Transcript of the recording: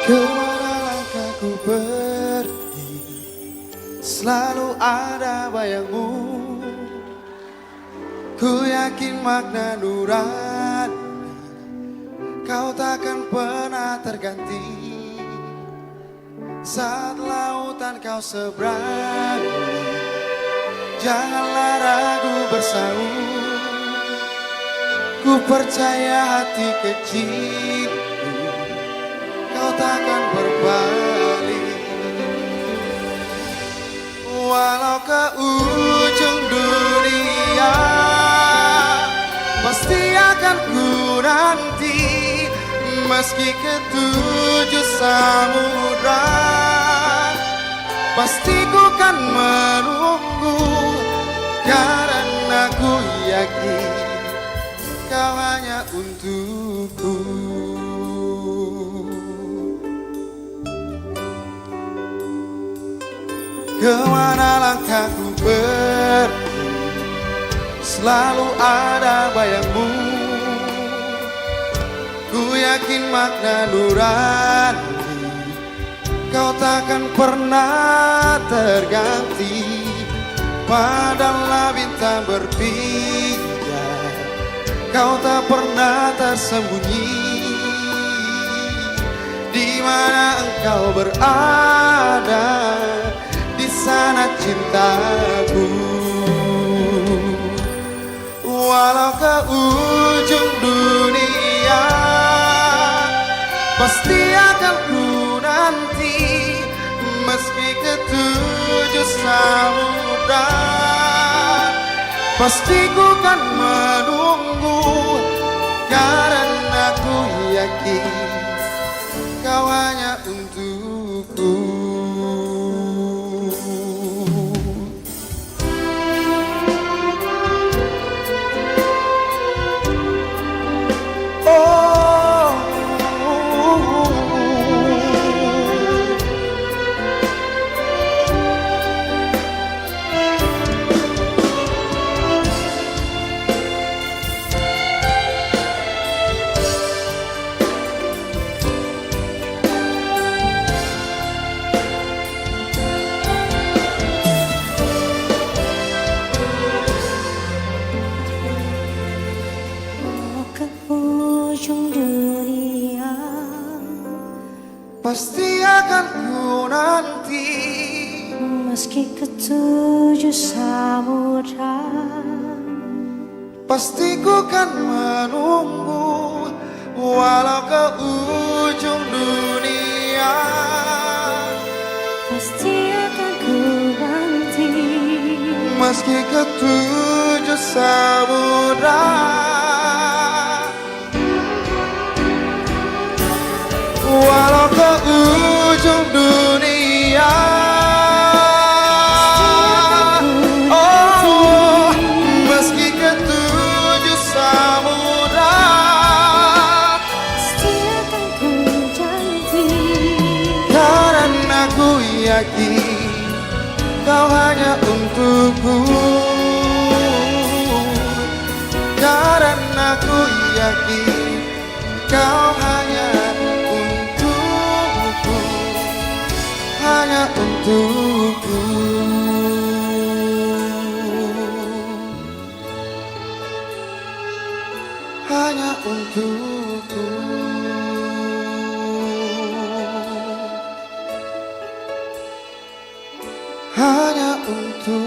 Kemana langkahku pergi, selalu ada bayangmu. Ku yakin makna nurani kau takkan pernah terganti. Saat lautan kau seberangi, janganlah ragu bersaung. Ku percaya hati kecilku kau takkan berbalik. Walau ke ujung dunia pasti akan ku nanti. Meski ke 7 samudra pasti ku kan menunggu. Karena ku yakin kau hanya untukku. Kemana langkahku pergi, selalu ada bayangmu. Ku yakin makna nurani kau takkan pernah terganti. Padahal bintang berpijar, kau tak pernah tersembunyi. Di mana engkau berada, di sana cintaku. Walau ke ujung dunia pasti akan ku nanti. Meski ke 7 samudra pasti ku kan menunggu. Karena ku yakin kau hanya untukku. Pasti akan ku nanti. Meski ke 7 samudra pasti ku kan menunggu. Walau ke ujung dunia pasti akan ku nanti. Meski ke 7 samudra walau ke ujung dunia. Oh, meski ke 7 samudra pasti akan ku janji. karena ku yakin kau hanya untukku. Karena ku yakin kau hanya hanya untukku. Hanya untukku. Hanya untukku.